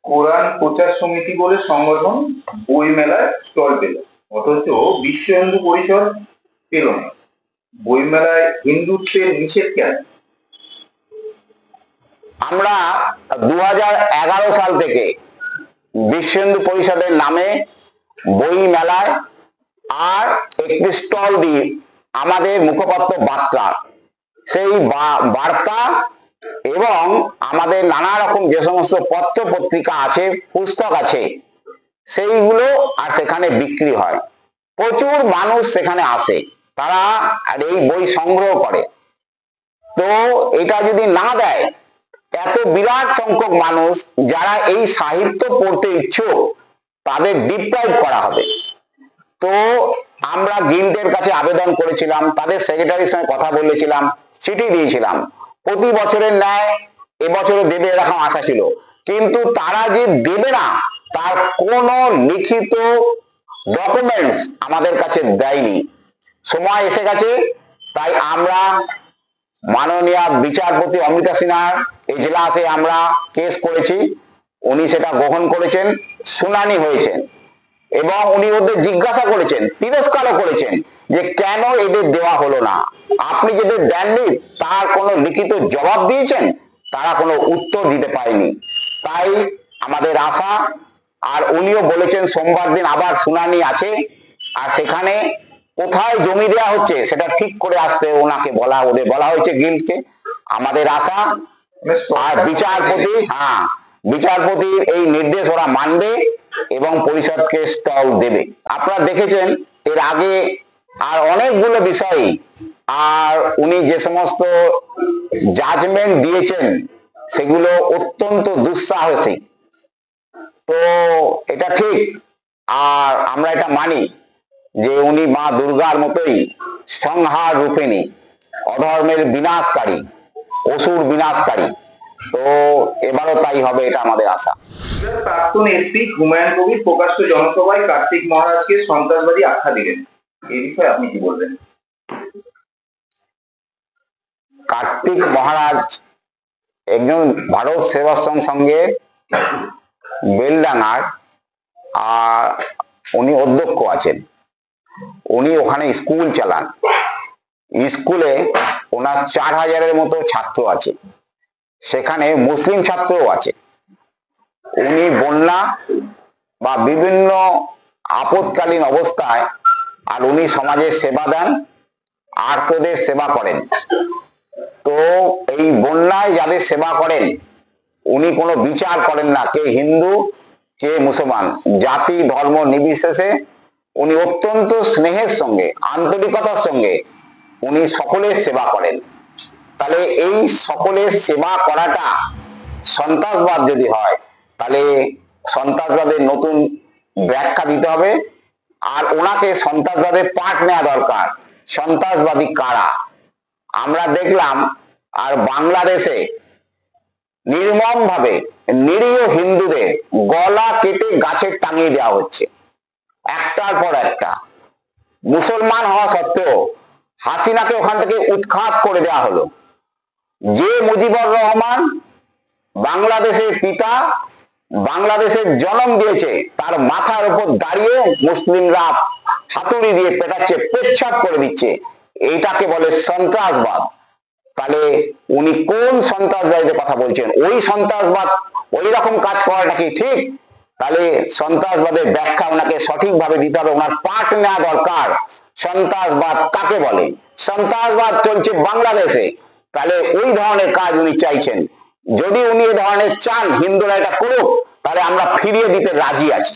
কোরআন প্রচার সমিতি বলে সংগঠন বই মেলায় স্টল পেল, অথচ বিশ্ব হিন্দু পরিষদ পেল না। বই মেলায় হিন্দুত্বের নিষেধ কেন? আমরা 2011 সাল থেকে বিশ্ব হিন্দু পরিষদের নামে বই মেলায় আর একটি স্টল দিয়ে আমাদের মুখপত্র বার্তা, সেই বার্তা এবং আমাদের নানা রকম যে সমস্ত পত্র পত্রিকা আছে, পুস্তক আছে, সেইগুলো আর সেখানে বিক্রি হয়। প্রচুর মানুষ সেখানে আসে, তারা আর এই বই সংগ্রহ করে। তো এটা যদি না দেয়, এত বিরাট সংখ্যক মানুষ যারা এই সাহিত্য পড়তে ইচ্ছুক তাদের ডিপ্রাইভ করা হবে। তো আমরা গিল্ডের কাছে আবেদন করেছিলাম, তাদের সেক্রেটারির সঙ্গে কথা বলেছিলাম, চিঠি দিয়েছিলাম। প্রতি বছরের ন্যায় এবছরে দেবে এরকম আশা ছিল, কিন্তু তারা যে দেবে না তার কোনো লিখিত ডকুমেন্টস আমাদের কাছে দেয়নি। সময় এসে গেছে, তাই আমরা মাননীয় বিচারপতি অমৃতা সিনহার এজলাসে আমরা কেস করেছি। উনি সেটা গ্রহণ করেছেন, শুনানি হয়েছে এবং উনি ওদের জিজ্ঞাসা করেছেন, তিরস্কারও করেছেন যে কেন এদের দেওয়া হলো না। আপনি যেদের দেননি তার কোনো লিখিত জবাব দিয়েছেন, তারা কোনো উত্তর দিতে পারেনি। তাই আমাদের আশা, আর উনিও বলেছেন সোমবার দিন আবার শুনানি আছে, আর সেখানে কোথায় জমি দেওয়া হচ্ছে সেটা ঠিক করে আসতে ওনাকে ওদের বলা হয়েছে গিল্ডকে। আমাদের আশা আর বিচারপতির এই নির্দেশ ওরা মানবে এবং পরিষদকে স্টল দেবে। আপনারা দেখেছেন এর আগে আর অনেকগুলো বিষয়, আর উনি যে সমস্ত জাজমেন্ট দিয়েছেন সেগুলো অত্যন্ত দুঃসাহসিক। তো এটা ঠিক, আর আমরা এটা মানি যে উনি মা দুর্গার মতোই সংহার রূপিণী, অধর্মের বিনাশকারী, অসুর বিনাশকারী। তো এবারও তাই হবে, এটা আমাদের আশা। প্রাক্তন এসপি হুমায়ুন কবির প্রকাশ্য জনসভায় কার্তিক মহারাজকে সন্ত্রাসবাদী আখ্যা দিলেন, এই বিষয়ে আপনি কি বলবেন? কার্তিক মহারাজ একজন ভারত সেবাশ্রম সংঘের বেলডাঙ্গার, আর উনি অধ্যক্ষ আছেন। উনি ওখানে স্কুল চালান। স্কুলে ওনার 4000-এর মতো ছাত্র আছে, সেখানে মুসলিম ছাত্রও আছে। উনি বন্যা বা বিভিন্ন আপৎকালীন অবস্থায় আর উনি সমাজের সেবা দেন, আর্তদের সেবা করেন। তো এই বন্যায় যাদের সেবা করেন উনি কোনো বিচার করেন না, কে হিন্দু কে মুসলমান, জাতি ধর্ম নির্বিশেষে উনি অত্যন্ত স্নেহের সঙ্গে, আন্তরিকতার সঙ্গে উনি সকলের সেবা করেন। তাহলে এই সকলের সেবা করাটা সন্ত্রাসবাদ যদি হয়, তাহলে সন্ত্রাসবাদের নতুন ব্যাখ্যা দিতে হবে, আর ওনাকে সন্ত্রাসবাদের পাঠ নেওয়া দরকার। সন্ত্রাসবাদী কারা আমরা দেখলাম, আর বাংলাদেশে নির্মম ভাবে নিরীহ হিন্দুদের গলা কেটে গাছে টাঙিয়ে দেওয়া হচ্ছে একটার পর একটা। মুসলমান হওয়া সত্ত্বেও হাসিনাকে ওখান থেকে উৎখাত করে দেওয়া হলো। যে মুজিবুর রহমান বাংলাদেশের পিতা, বাংলাদেশের জন্ম দিয়েছে, তার মাথার উপর দাঁড়িয়ে মুসলিমরা হাতুড়ি দিয়ে পেটাচ্ছে, পেচ্ছাপ করে দিচ্ছে, এইটাকে বলে সন্ত্রাসবাদ। তাহলে উনি কোন সন্ত্রাসবাদের কথা বলছেন? ওই সন্ত্রাসবাদ ওই রকম কাজ করাটা কি ঠিক? তাহলে সন্ত্রাসবাদের ব্যাখ্যা ওনাকে সঠিকভাবে দিতে হবে, ওনার পাঠ নেওয়া দরকার। সন্ত্রাসবাদ কাকে বলে? সন্ত্রাসবাদ চলছে বাংলাদেশে, তাহলে ওই ধরনের কাজ উনি চাইছেন। যদি উনি এ ধরনের চান হিন্দুরা এটা করুক, তাহলে আমরা ফিরিয়ে দিতে রাজি আছি।